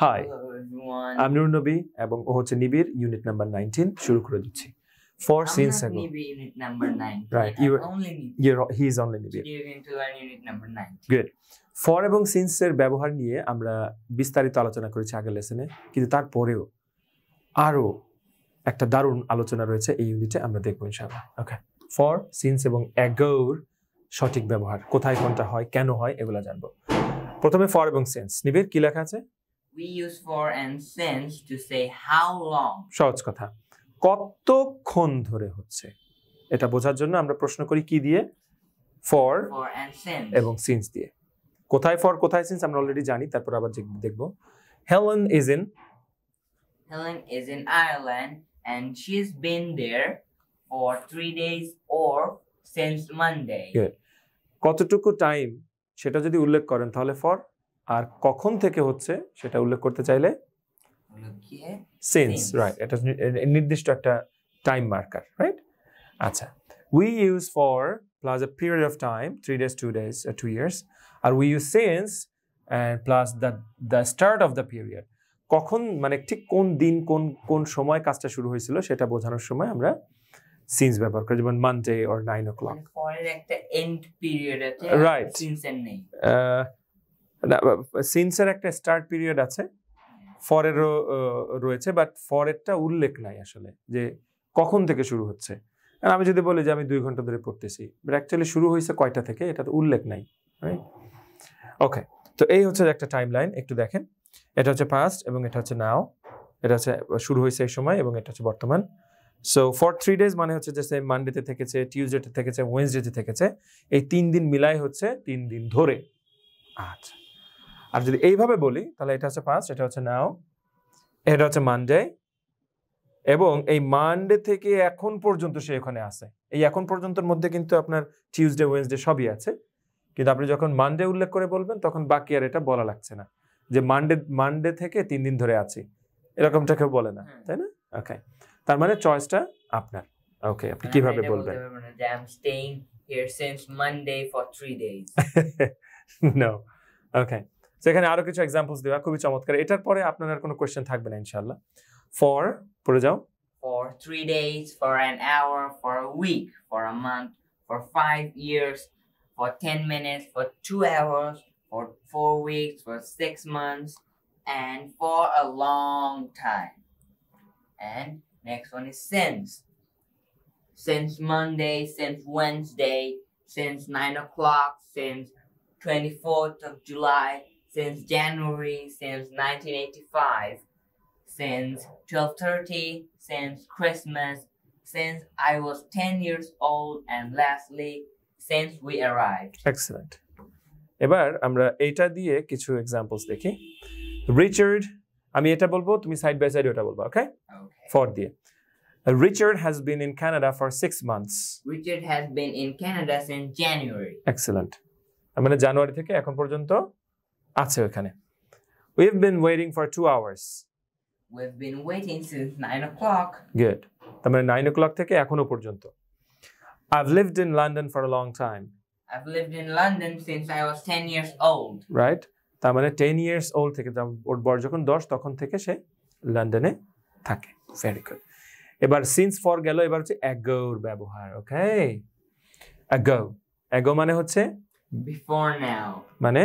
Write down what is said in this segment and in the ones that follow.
High Hello everyone. আমি নুর নবী এবং ও হচ্ছে নিবিড় ইউনিট নাম্বার 19 শুরু করে দিচ্ছি for I'm since not ago Nibi unit number 9. Right, I'm you only Nibi. he is only নিবিড় Today we're going to learn unit number 9. Good for এবং সিন্স এর ব্যবহার নিয়ে আমরা বিস্তারিত আলোচনা করেছি আগের লেসনে কিন্তু তারপরেও আরো একটা দারুণ আলোচনা রয়েছে এই ইউনিটে আমরা দেখবো ইনশাআল্লাহ ওকে ফর সিন্স এবং অ্যাগোর সঠিক ব্যবহার কোথায় কোনটা হয় কেন হয় এগুলো জানবো প্রথমে ফর এবং সিন্স নিবিড় কি লেখা আছে We use for and since to say how long. সহজ কথা কতক্ষণ ধরে হচ্ছে এটা বোঝার জন্য আমরা প্রশ্ন করি কি দিয়ে ফর For and since. এবং সিন্স দিয়ে কোথায় ফর কোথায় সিন্স আমরা অলরেডি জানি তারপর আবার দেখবো Helen is in Helen is in Ireland and she's been there for 3 days or since Monday. Good. কতটুকু টাইম সেটা যদি উল্লেখ করেন তাহলে ফর আর কখন থেকে হচ্ছে সেটা উল্লেখ করতে চাইলে Look here. Since Since. Right এটা নির্দিষ্ট একটা টাইম মার্কার রাইট আচ্ছা we use for plus a period of time 3 days 2 days 2 years আর we use since and plus the start of the period কখন মানে ঠিক কোন দিন কোন সময় কাজটা শুরু হয়েছিল সেটা বোঝানোর সময় আমরা সিন্স ব্যবহার করি যেমন মানডে অর 9 o'clock মানে for এর একটা end period আছে Right. since এর নেই সিন্সের একটা স্টার্ট পিরিয়ড আছে ফরেরও রয়েছে বাট ফরেরটা উল্লেখ নাই আসলে যে কখন থেকে শুরু হচ্ছে আর আমি যদি বলি যে আমি 2 ঘন্টা ধরে পড়তেছি বাট অ্যাকচুয়ালি শুরু হয়েছে কয়টা থেকে এটা তো উল্লেখ নাই রাইট ওকে তো এই হচ্ছে একটা টাইমলাইন একটু দেখেন এটা হচ্ছে পাস্ট এবং এটা হচ্ছে নাও এটা হচ্ছে শুরু হয়েছে এই সময় এবং এটা হচ্ছে বর্তমান সো ফর 3 days মানে হচ্ছে যে মানডেতে থেকেছে টিউসডেতে থেকেছে ওয়েডনেসডেতে থেকেছে এই 3 দিন মিলাই হচ্ছে 3 দিন ধরে আচ্ছা আর যদি এইভাবে বলি তাহলে এটা হচ্ছে পাস্ট এটা হচ্ছে নাও এটা হচ্ছে মানডে এবং এই মানডে থেকে এখন পর্যন্ত সে এখানে আছে এই এখন পর্যন্তর মধ্যে কিন্তু আপনার টিউসডে ওয়েডনেসডে সবই আছে কিন্তু আপনি যখন মানডে উল্লেখ করে বলবেন তখন বাকি আর এটা বলা লাগছে না যে মানডে থেকে 3 দিন ধরে আছি এরকমটা কেউ বলে না তাই না ওকে তার মানে চয়েসটা আপনার ওকে আপনি কিভাবে বলবেন I'm staying here since Monday for 3 days. No ওকে সেখানে আরো কিছু एग्जांपल्स দেওয়া খুবই চমৎকার এটার পরে আপনার আর কোনো কোশ্চেন থাকবে না ইনশাআল্লাহ ফর পড়ে যাও For 3 days, for an hour, for a week, for a month, for 5 years, for 10 minutes, for 2 hours, for 4 weeks, for 6 months, and for a long time. And next one is since. Since Monday, since Wednesday, since 9 o'clock, since 24th of July, since January, since 1985, since 12:30, since Christmas, since I was 10 years old, and lastly, since we arrived. Excellent এবার আমরা এইটা দিয়ে কিছু examples দেখি Richard আমি এটা বলবো তুমি সাইড বাই সাইড ওটা বলবা ওকে Okay. ফর দিয়ে Richard has been in Canada for 6 months Richard has been in Canada since January. Excellent মানে জানুয়ারি থেকে এখন পর্যন্ত আছে ওখানে we have been waiting for 2 hours We've been waiting since 9 o'clock. Good তার মানে 9 o'clock থেকে এখনো পর্যন্ত I've lived in London for a long time I've lived in London since I was 10 years old. Right তার মানে 10 years old থেকে ওর বয়স যখন 10 তখন থেকে সে লন্ডনে থাকে ভেরি গুড এবার সিন্স ফর গেল এবার হচ্ছে অ্যাগোর ব্যবহার ওকে অ্যাগো মানে হচ্ছে Before now. মানে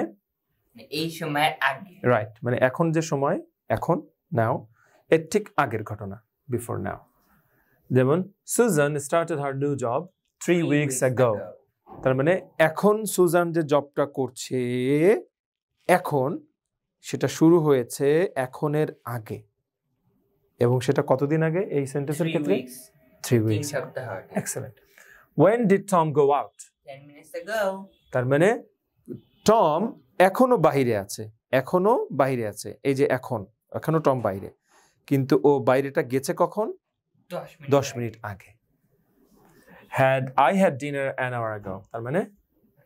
এই সময়ের আগে। রাইট মানে এখন যে সময় এখন নাও এর ঠিক আগের ঘটনা বিফোর নাও যেমন Suzanne started her new job 3 weeks ago তার মানে এখন সুজান যে জবটা করছে এখন সেটা শুরু হয়েছে এখনের আগে এবং সেটা কতদিন আগে এই সেন্টেন্সের 3 ক্ষেত্রে weeks. 3 weeks 3 সপ্তাহ আগে। Excellent when did Tom go out 10 minutes ago. তার মানে টম এখনো বাইরে আছে এই যে এখনো টম বাইরে কিন্তু ও বাইরেটা গেছে কখন 10 মিনিট আগে I had dinner an hour ago তার মানে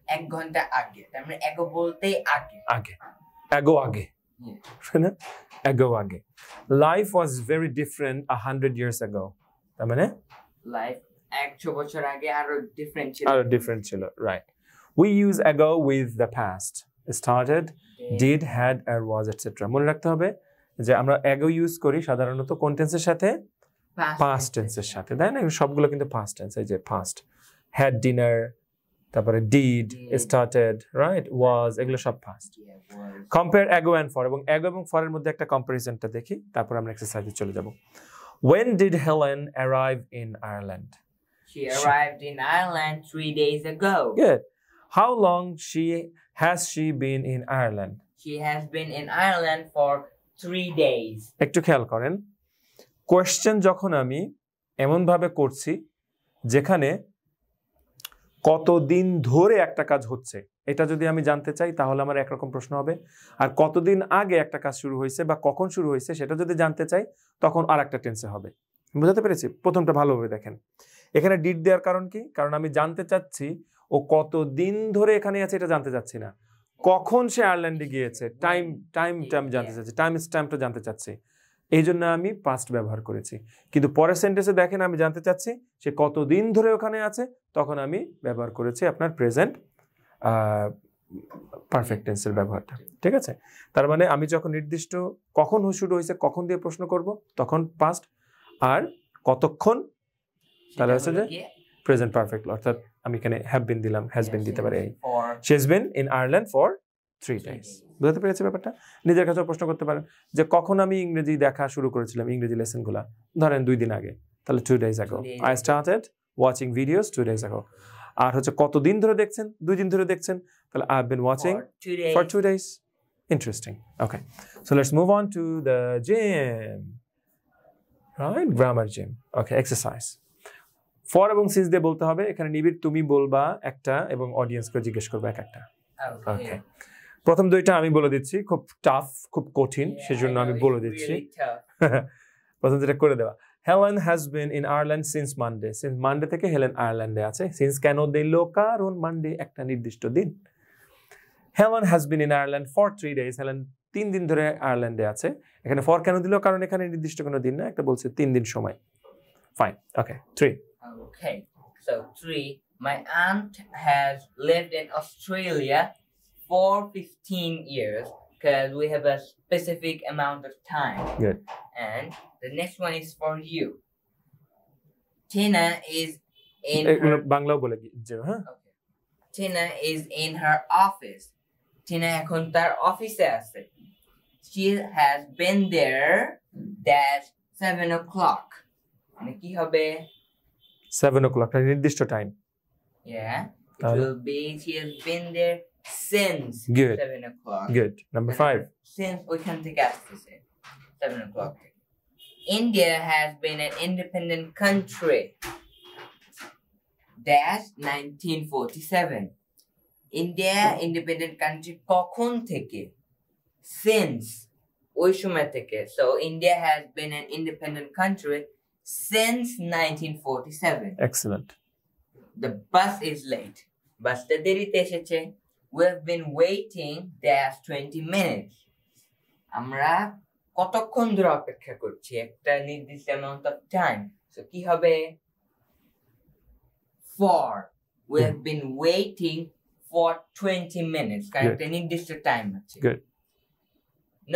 1 ঘন্টা আগে তার মানে এগো বলতেই আগে আগে আগে life was very different 100 years ago তার মানে লাইফ 100 বছর আগে আরো ডিফারেন্ট ছিল right we use ago with the past started did had or was etc মনে রাখতে হবে যে আমরা ago ইউজ করি সাধারণত কোন টেন্সের সাথে past টেন্সের সাথে তাই না সবগুলো কিন্তু past tense এই যে past had dinner তারপরে did started right was এগুলো সব past compare ago and for এবং ago এবং for এর মধ্যে একটা কম্পারিজনটা দেখি তারপর আমরা এক্সারসাইজে চলে যাব when did Helen arrive in Ireland She arrived in Ireland 3 days ago. good how long has she been in Ireland She has been in Ireland for 3 days. একটু খেয়াল করেন কোয়েশ্চেন যখন আমি এমন ভাবে করছি যেখানে কতদিন ধরে একটা কাজ হচ্ছে এটা যদি আমি জানতে চাই তাহলে আমার একরকম প্রশ্ন হবে আর কতদিন আগে একটা কাজ শুরু হয়েছে বা কখন শুরু হয়েছে সেটা যদি জানতে চাই তখন আরেকটা টেন্সে হবে বুঝতে পেরেছি প্রথমটা ভালোভাবে দেখেন এখানে ডিড দেওয়ার কারণ কি কারণ আমি জানতে চাচ্ছি ও কতদিন ধরে এখানে আছে এটা জানতে চাচ্ছি না কখন সে আয়ারল্যান্ডে গিয়েছে টাইমটা আমি জানতে চাচ্ছি টাইম স্ট্যাম্পটা জানতে চাচ্ছি এই জন্য আমি পাস্ট ব্যবহার করেছি কিন্তু পরের সেন্টেন্সে দেখেন আমি জানতে চাচ্ছি সে কতদিন ধরে ওখানে আছে তখন আমি ব্যবহার করেছি আপনার প্রেজেন্ট পারফেক্ট টেন্সের ব্যবহারটা ঠিক আছে তার মানে আমি যখন নির্দিষ্ট কখন শুরু হয়েছে কখন দিয়ে প্রশ্ন করব তখন পাস্ট আর কতক্ষণ তাহলে হচ্ছে যে প্রেজেন্ট পারফেক্ট অর্থাৎ আমি এখানে হ্যাভ বিন দিলাম হ্যাজ বিন দিতে পারি she has been in Ireland for 3 days বুঝতে পেরেছি ব্যাপারটা নিজের কাছে প্রশ্ন করতে পারেন যে কখন আমি ইংরেজি দেখা শুরু করেছিলাম ইংরেজি লেসনগুলো ধরেন 2 দিন আগে তাহলে 2 days ago I started watching videos 2 days ago আর হচ্ছে কতদিন ধরে দেখছেন 2 দিন ধরে দেখছেন তাহলে I've been watching for 2 days interesting okay so let's move on to the gym right grammar gym okay exercise for এবং since দিয়ে বলতে হবে এখানে নিবিড় তুমি বলবা একটা এবং অডিয়েন্সকে জিজ্ঞেস করবে একটা okay প্রথম দুইটা আমি বলে দিচ্ছি খুব টাফ খুব কঠিন সেজন্য আমি বলে দিচ্ছি প্রথম যেটা করে দেওয়া Helen has been in Ireland since Monday since Monday থেকে হেলেন আয়ারল্যান্ডে আছে since কেন দিল কারণ মানডে একটা নির্দিষ্ট দিন Helen has been in Ireland for 3 days Helen 3 দিন ধরে আয়ারল্যান্ডে আছে এখানে for কেন দিল কারণ এখানে নির্দিষ্ট কোনো দিন না একটা বলছে 3 দিন সময় fine okay 3 okay so 3 my aunt has lived in Australia for 15 years because we have a specific amount of time. Good. And the next one is for you. Tina is in her... Bangla bole diyo, huh? Okay. Tina is in her office. Tina ekhon tar office e ache. She has been there at 7 o'clock. Mane ki hobe? 7 o'clock, nirdishto time. Yeah. It will be she has been there since Good. 7 o'clock. Good. Number 5. Since we can take us to say 7 o'clock. India has been an independent country. Dash 1947. India independent country kokhon theke? Since ওই সময় থেকে. So India has been an independent country since 1947. Excellent. The bus is late. Busটা দেরিতে এসেছে. We have been waiting dash 20 minutes. আমরা কতক্ষণ ধরে অপেক্ষা করছি একটা নির্দিষ্ট amount of time. So কি হবে? For we have been waiting for 20 minutes. কারণ একটা নির্দিষ্ট টাইম আছে. Good.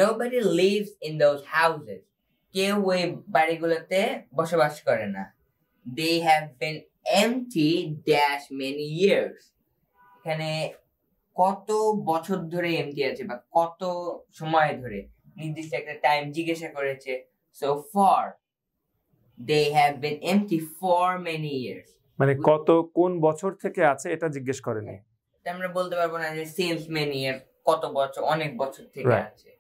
Nobody lives in those houses. কেউ ওই বাড়িগুলোতে বসবাস করে না. They have been empty dash many years. এখানে কত বছর ধরে এমটি আছে বা কত সময় ধরে নির্দিষ্ট একটা টাইম জিজ্ঞাসা করেছে so far they have been empty for many years মানে কত কোন বছর থেকে আছে এটা জিজ্ঞেস করেনি আমরা বলতে পারবো না যে since many years কত বছর অনেক বছর থেকে আছে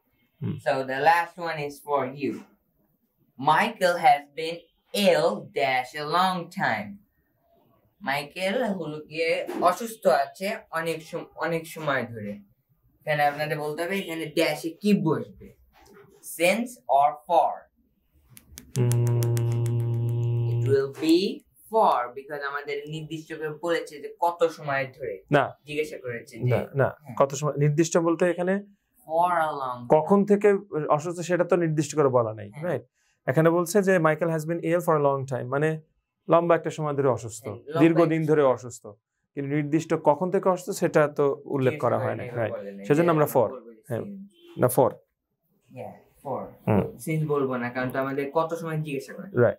so the last one is for you Michael has been ill dash a long time Michael হলো গিয়ে অসুস্থ আছে অনেক সময় ধরে এখানে আপনাদের বলতে হবে এখানে ড্যাশে কি বসবে since or for it will be for because আমাদের নির্দিষ্ট করে বলেছে যে কত সময় ধরে না জিজ্ঞাসা করেছে যে না কত সময় নির্দিষ্ট বলতে এখানে for a long কখন থেকে অসুস্থ সেটা তো নির্দিষ্ট করে বলা নাই রাইট এখানে বলছে যে Michael has been ill for a long time মানে লম্বা একটা সময় ধরে অসুস্থ দীর্ঘদিন ধরে অসুস্থ কিন্তু নির্দিষ্ট কখন থেকে অসুস্থ সেটা তো উল্লেখ করা হয় না রাইট সেজন্য আমরা ফর হ্যাঁ না ফর for Hmm. since বলবো না কারণ তো আমাদের কত সময় জিজ্ঞাসা করে Right.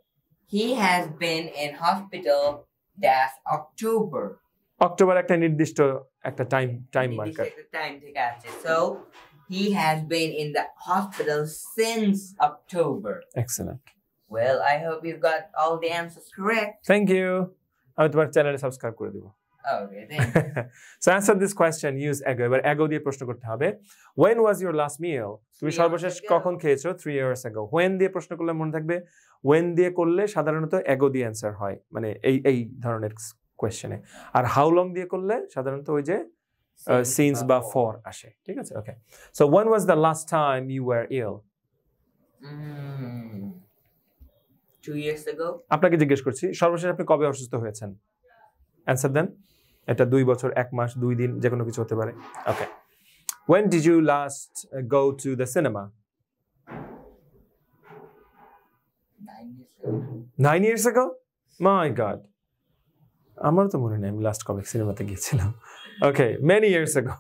he has been in hospital that's October October একটা নির্দিষ্ট একটা টাইম মার্কার টাইম থেকে আছে so he has been in the hospital since October excellent well I hope you got all the answers correct thank you আমি তোমার চ্যানেলে subscribe করে দিব okay thank you So answer this question use ago এবার ago দিয়ে প্রশ্ন করতে হবে when was your last meal তুমি 3 সর্বশেষ hours ago. কখন খেয়েছো 3 years ago when দিয়ে প্রশ্ন করলে মনে থাকবে when দিয়ে করলে সাধারণত ago দিয়ে অ্যানসার হয় মানে এই ধরনের কোশ্চেনে আর how long দিয়ে করলে সাধারণত ওই যে since বা for আসে ঠিক আছে ওকে so when was the last time you were ill 2 years ago আপনাকে জিজ্ঞেস করছি সর্বশেষ আপনি কবে অসুস্থ হয়েছেন অ্যানসার দেন এটা 2 বছর 1 মাস 2 দিন যে কোনো কিছু হতে পারে ওকে when did you last go to the cinema 9 years ago my god আমার তো মনে নেই আমি লাস্ট কবে সিনেমাতে গিয়েছিলাম okay many years ago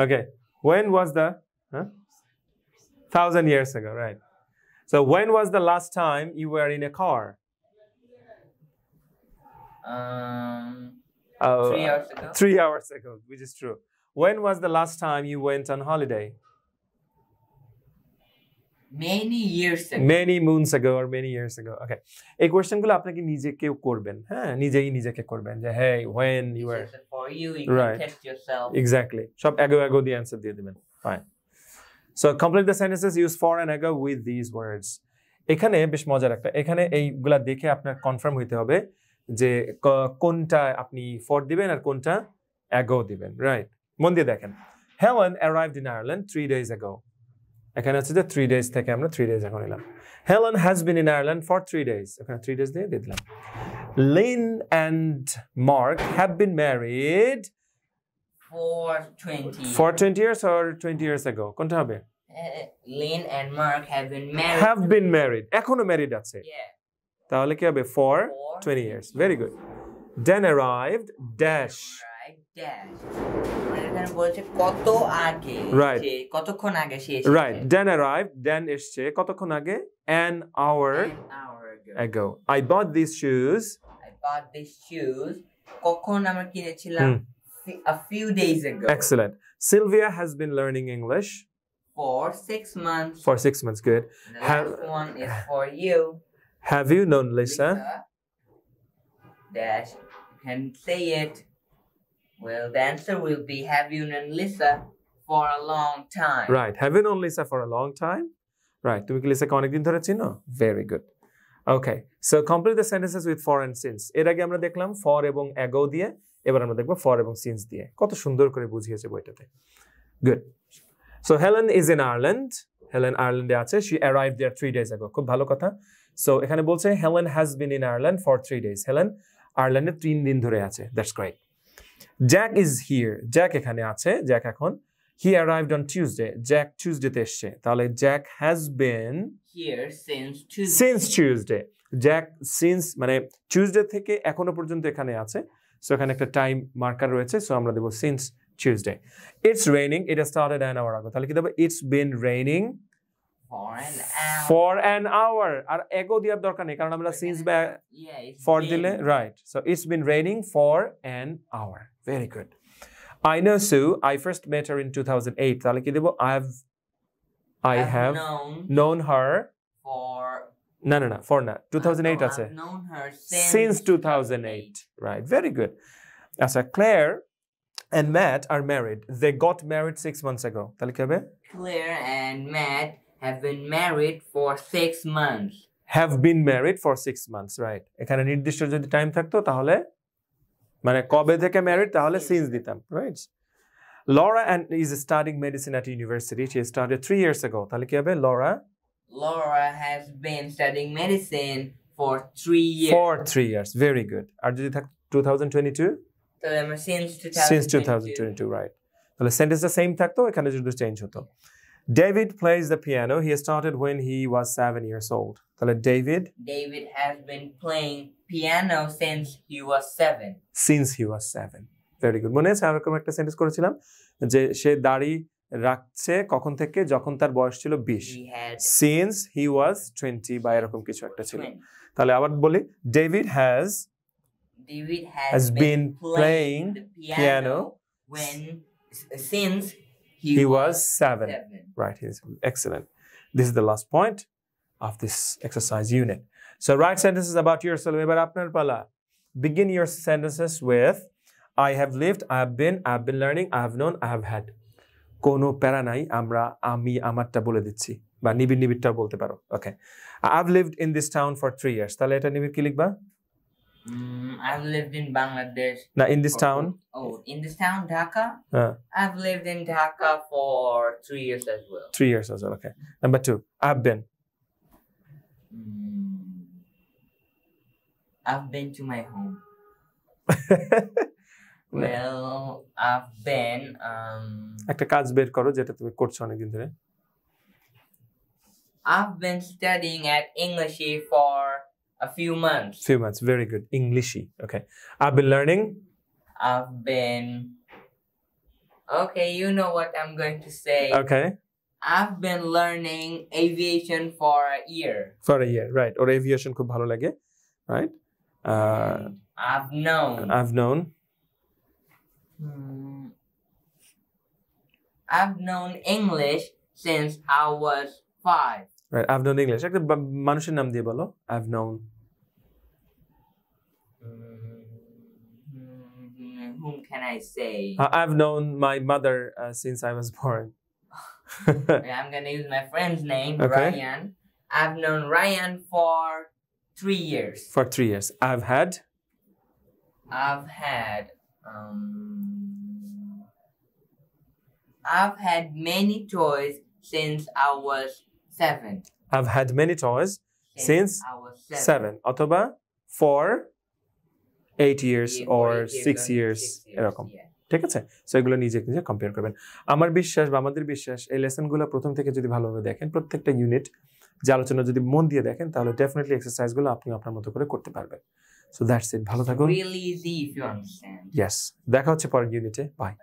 okay when was the 1000 years ago right so when was the last time you were in a car 3 hours ago 3 hours ago which is true when was the last time you went on holiday many years ago many moons ago or many years ago okay এই কোশ্চেনগুলো আপনাকে নিজেকেও করবেন হ্যাঁ নিজেকে করবেন যে hey when you were This is for you Right. can test yourself exactly সব ago দিয়ে answer দিয়ে দিবেন fine so complete the sentences use for and ago with these words এখানে বেশ মজার একটা এখানে এইগুলা দেখে আপনার কনফার্ম হইতে হবে যে কোনটা আপনি for দিবেন আর কোনটা ago দিবেন রাইট মন দিয়ে দেখেন Helen arrived in Ireland 3 days ago এখানে হচ্ছে যে 3 days থেকে আমরা 3 days এখন নিলাম Helen has been in Ireland for 3 days এখানে 3 days দিয়ে দিলাম Lynn and Mark have been married for 20 for 20 years or 20 years ago কোনটা হবে Lynn and Mark have been married have been married এখনো married আছে yeah তাহলে কি হবে for for 20 years very good Dan arrived dash right dash মানে এখানে বলছে কত আগে Right. সে কতক্ষণ আগে সে right Dan arrived Dan এসছে কতক্ষণ আগে an hour an hour ago ago I bought these shoes I bought these shoes কখন আমরা কিনেছিলাম a few days ago excellent Sylvia has been learning English for 6 months for 6 months good the Have- last one is for you have you known Lisa dash you can say it well the answer will be have you known Lisa for a long time right have you known Lisa for a long time right তুমি কি লিসাকে অনেকদিন ধরে চিনো very good okay so complete the sentences with for and since এর আগে আমরা দেখলাম for এবং ago দিয়ে এবার আমরা দেখব for এবং since দিয়ে কত সুন্দর করে বুঝিয়েছে বইটাতে good so Helen is in Ireland Helen আয়ারল্যান্ডে আছে she arrived there 3 days ago খুব ভালো কথা so এখানে বলছে Helen has been in Ireland for 3 days Helen আয়ারল্যান্ডে 3 দিন ধরে আছে that's great Jack is here Jack এখানে আছে Jack এখন he arrived on Tuesday Jack Tuesday তে এসেছে তাহলে Jack has been here since Tuesday Jack since মানে Tuesday থেকে এখনো পর্যন্ত এখানে আছে সো এখানে একটা টাইম মার্কার রয়েছে সো আমরা দেব since Tuesday it's raining it has started an hour ago তাহলে কি দেব it's been raining for an hour for an hour R ago দেওয়ার দরকার নেই কারণ আমরা since বা yeah it's for been দিলে right so it's been raining for an hour very good I know Sue I first met her in 2008 তাহলে কি দেব I have known her for না for না 2008 আছে I've known her since 2008 right very good আচ্ছা Claire and Matt are married they got married 6 months ago তাহলে কি হবে Claire and Matt have been married for 6 months have been married for 6 months right এখানে নির্দিষ্ট যদি time থাকতো তাহলে মানে কবে থেকে married তাহলে since দিতাম right Laura and is studying medicine at university she started 3 years ago তাহলে কি হবে Laura has been studying medicine for 3 years for 3 years very good আর যদি থাক 2022 so since 2022 right তাহলে সেন্টেন্সটা সেম থাকতো এখানে যদি চেঞ্জ হতো David plays the piano he started when he was 7 years old তাহলে David has been playing piano since he was 7 since he was 7 very good মনে আছে এরকম একটা সেন্টেন্স করেছিলাম যে সে দাড়ি রাখছে কখন থেকে, যখন তার বয়স ছিল 20, he had since he was 20 বা এরকম কিছু একটা ছিল। 20. তাহলে আবার বলি, David has has been playing the piano when since he was 7. 7. Right, he's excellent. This is the last point of this exercise unit. So write sentences about yourself. এবার আপনার পালা। Begin your sentences with I have lived, I have been learning, I have known, I have had. কোনো প্যারা নাই, আমি আমারটা বলে দিচ্ছি, বা নিবিড়টাও বলতে পারো। ওকে, I've lived in this town for 3 years। তাহলে এটা নিবিড় কি লিখবা? I've lived in Bangladesh. না, in this town. In this town, Dhaka. I've lived in Dhaka for 3 years as well. 3 years as well. Okay. Number 2, I've been. I've been to my home. Well, I've been একটা কাজ বের করো যেটা তুমি করছো অনেকদিন ধরে। I've been studying at Englishy for a few months. Very good. Englishy. Okay. I've been learning. Okay, you know what I'm going to say. Okay. I've been learning aviation for a year. Right. Or aviation খুব ভালো লাগে, right? I've known English since I was 5. Right. I've known English. একটা মানুষের নাম দিয়ে বলো। I've known. Whom can I say? I've known my mother since I was born. I'm gonna use my friend's name, Okay. Ryan. I've known Ryan for 3 years. For 3 years. I've had many toys since I was 7. I've had many toys since I was 7. অথবা for 8 years or 6 years এরকম। Yeah. ঠিক আছে? So এগুলো নিজে compare করবেন। আমার বিশ্বাস বা আমাদের বিশ্বাস, এই লেসনগুলো প্রথম থেকে যদি ভালোভাবে দেখেন, প্রত্যেকটা ইউনিট যে আলোচনা যদি মন দিয়ে দেখেন, তাহলে ডেফিনেটলি এক্সারসাইজগুলো আপনি আপনার মতো করে করতে পারবেন। So that's it. ভালো থাকুন। Really easy if you understand. Yes, দেখা হচ্ছে পরের ইউনিটে। বাই।